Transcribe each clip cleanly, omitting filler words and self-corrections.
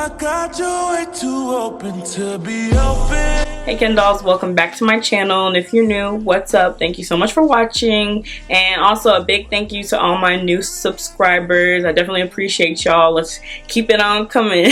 I got you way too open to be open. Hey KenDolls, welcome back to my channel, and if you're new, what's up? Thank you so much for watching, and also a big thank you to all my new subscribers. I definitely appreciate y'all. Let's keep it on coming.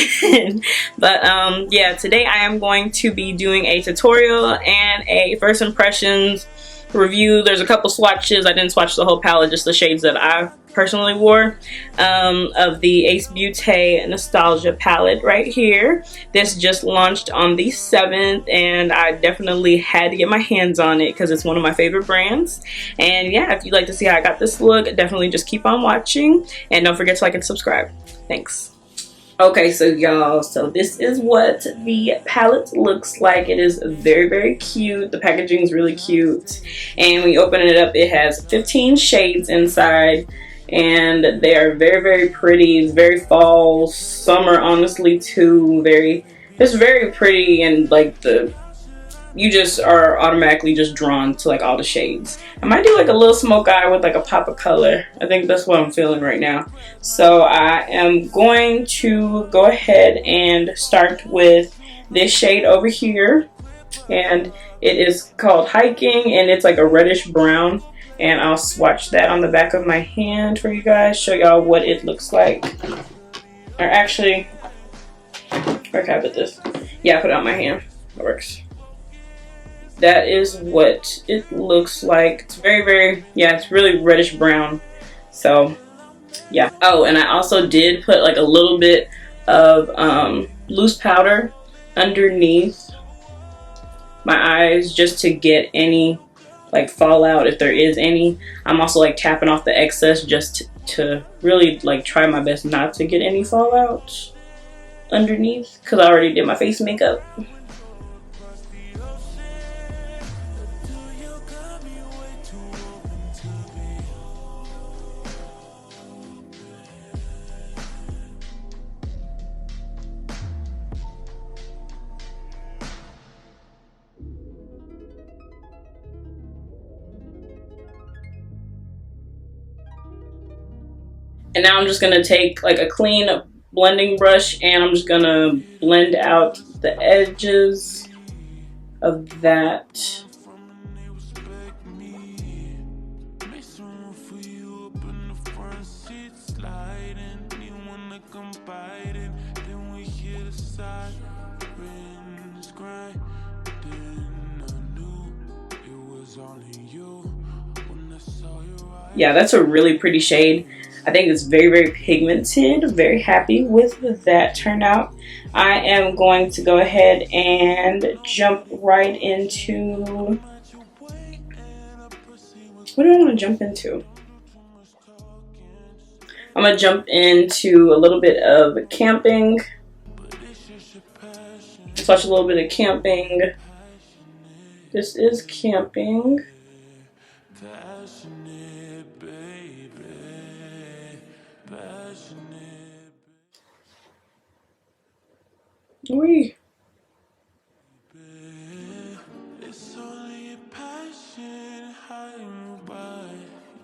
But yeah, today I am going to be doing a tutorial and a first impressions review. There's a couple swatches. I didn't swatch the whole palette, just the shades that I personally wore, of the Ace Beautē Nostalgia Palette right here. This just launched on the 7th, and I definitely had to get my hands on it because it's one of my favorite brands. And yeah, if you'd like to see how I got this look, definitely just keep on watching, and don't forget to like and subscribe. Thanks. Okay, so y'all, so this is what the palette looks like. It is very, very cute. The packaging is really cute, and when you open it up, it has 15 shades inside, and they are very, very pretty. It's very fall, summer, honestly, too. It's very pretty, and like you just are automatically just drawn to like all the shades. I might do like a little smoke eye with like a pop of color. I think that's what I'm feeling right now. So I am going to go ahead and start with this shade over here, and it is called Hiking, and it's like a reddish brown, and I'll swatch that on the back of my hand for you guys, show y'all what it looks like. Or actually, where can I put this? Yeah, I put it on my hand. That works. That is what it looks like. It's very, very, yeah, it's really reddish brown. So yeah. Oh, and I also did put like a little bit of loose powder underneath my eyes just to get any like fallout, if there is any. I'm also like tapping off the excess just to really like try my best not to get any fallout underneath, because I already did my face makeup. And now I'm just gonna take like a clean blending brush, and I'm just gonna blend out the edges of that. Yeah, that's a really pretty shade. I think it's very, very pigmented. Very happy with that turnout. I am going to go ahead and jump right into, what do I want to jump into? I'm going to jump into a little bit of camping. Swatch a little bit of camping. This is camping. Wee. It's only a passion, how you move by.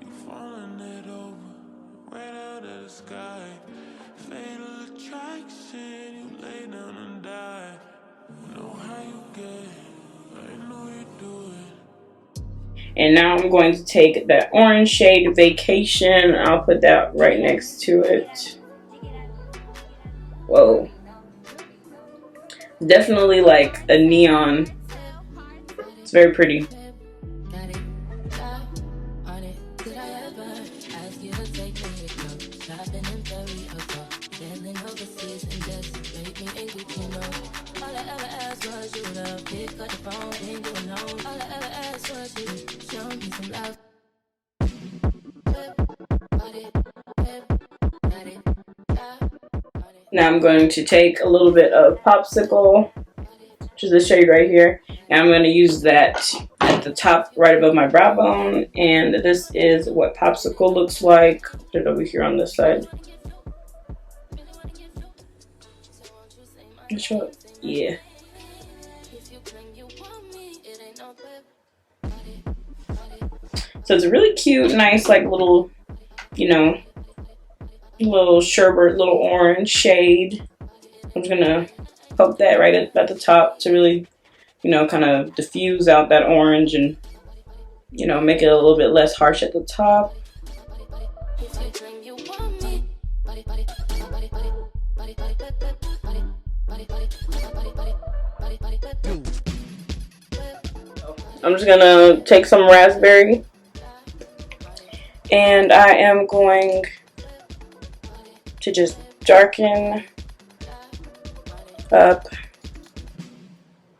You falling it over, right out of the sky. Fatal attraction, you lay down and die. Know how you get, I know you do it. And now I'm going to take that orange shade, Vacation. I'll put that right next to it. Whoa. Definitely like a neon. It's very pretty. Now I'm going to take a little bit of Popsicle, which is the shade right here, and I'm going to use that at the top right above my brow bone. And this is what Popsicle looks like. Put it over here on this side. Yeah. So it's a really cute, nice, like little, you know, little sherbet, little orange shade. I'm just gonna poke that right at the top to really, you know, kind of diffuse out that orange and, you know, make it a little bit less harsh at the top. I'm just gonna take some raspberry and I am going to just darken up.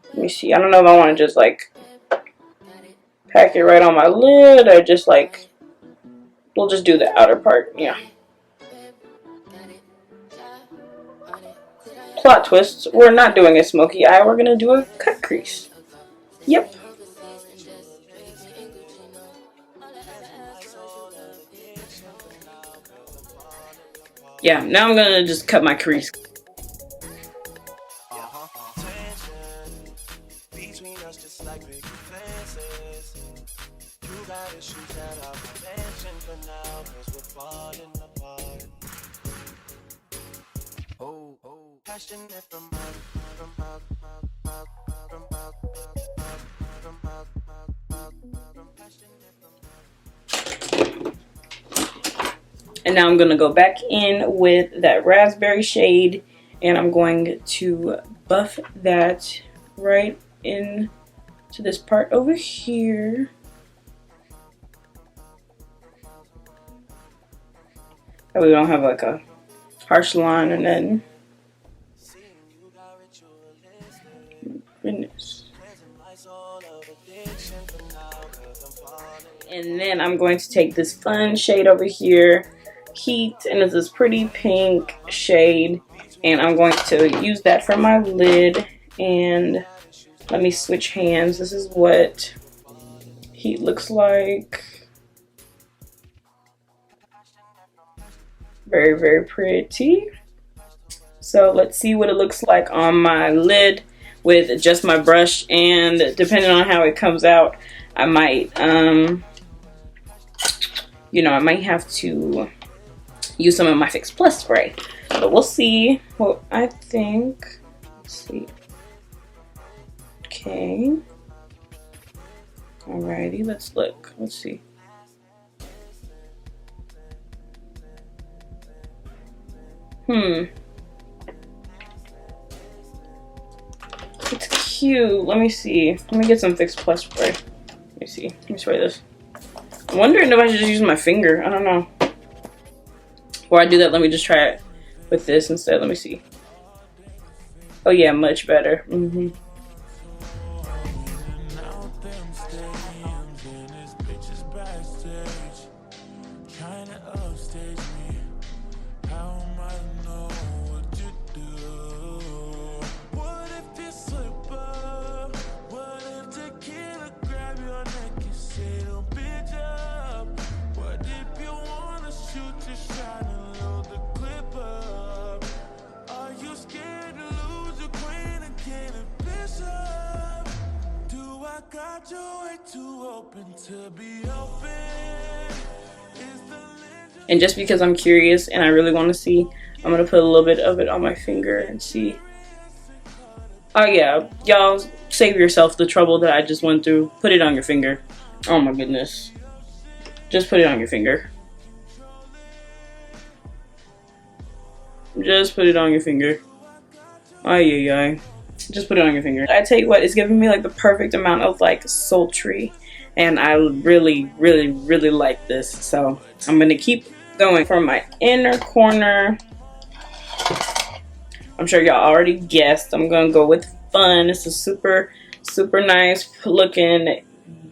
Let me see. I don't know if I want to just like pack it right on my lid or just like, we'll just do the outer part. Yeah. Plot twists. We're not doing a smoky eye. We're gonna do a cut crease. Yep. Yeah, now I'm gonna just cut my crease. And now I'm going to go back in with that raspberry shade and I'm going to buff that right in to this part over here. That way we don't have like a harsh line and then, goodness. And then I'm going to take this fun shade over here, Heat, and it's this pretty pink shade, and I'm going to use that for my lid. And let me switch hands. This is what Heat looks like. Very, very pretty. So let's see what it looks like on my lid with just my brush, and depending on how it comes out, I might you know, I might have to use some of my Fix Plus spray, but we'll see what I think. Let's see. Okay, alrighty, let's look. Let's see. It's cute. Let me see. Let me get some Fix Plus spray. Let me see. Let me spray this. I'm wondering if I should just use my finger. I don't know. Before I do that, let me just try it with this instead. Let me see. Oh yeah, much better. And just because I'm curious and I really want to see, I'm going to put a little bit of it on my finger and see. Oh yeah, y'all save yourself the trouble that I just went through. Put it on your finger. Oh my goodness. Just put it on your finger. Just put it on your finger. Ay, ay, ay. Just put it on your finger. I tell you what, it's giving me like the perfect amount of like sultry. And I really, really, really like this. So I'm going to keep going for my inner corner. I'm sure y'all already guessed. I'm going to go with Fun. It's a super, super nice looking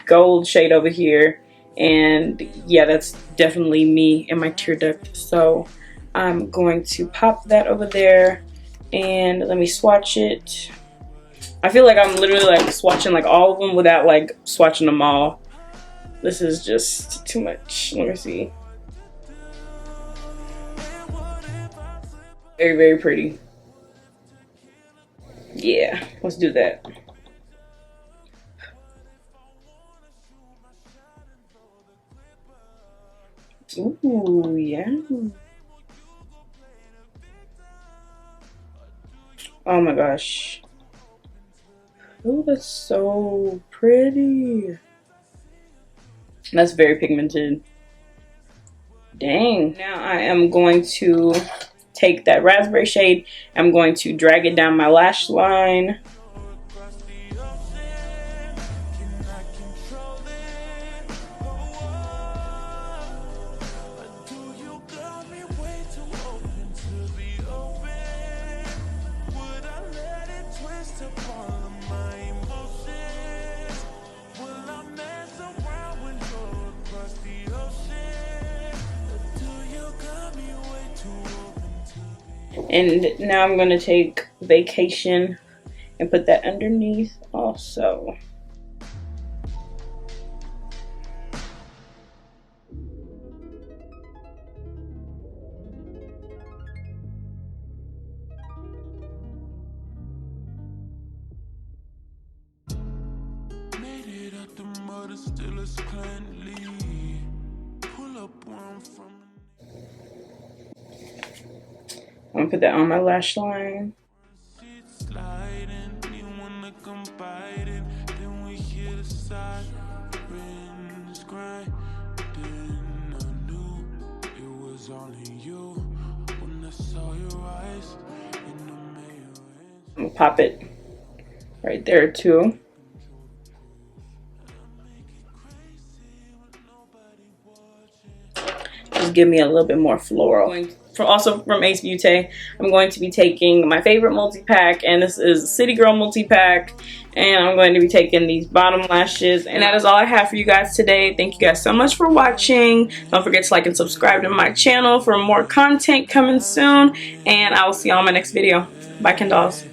gold shade over here. And yeah, that's definitely me and my tear duct. So I'm going to pop that over there. And let me swatch it. I feel like I'm literally like swatching like all of them without like swatching them all. This is just too much. Let me see. Very, very pretty. Yeah, let's do that. Ooh, yeah. Oh my gosh. Oh, that's so pretty. That's very pigmented. Dang. Now I am going to take that raspberry shade. I'm going to drag it down my lash line. And now I'm going to take Vacation and put that underneath also. I'm gonna put that on my lash line. I'm gonna pop it right there too. Just give me a little bit more floral. Also from Ace Beautē, I'm going to be taking my favorite multi-pack, and this is City Girl multi-pack, and I'm going to be taking these bottom lashes. And that is all I have for you guys today. Thank you guys so much for watching. Don't forget to like and subscribe to my channel for more content coming soon, and I will see you on my next video. Bye, KenDolls.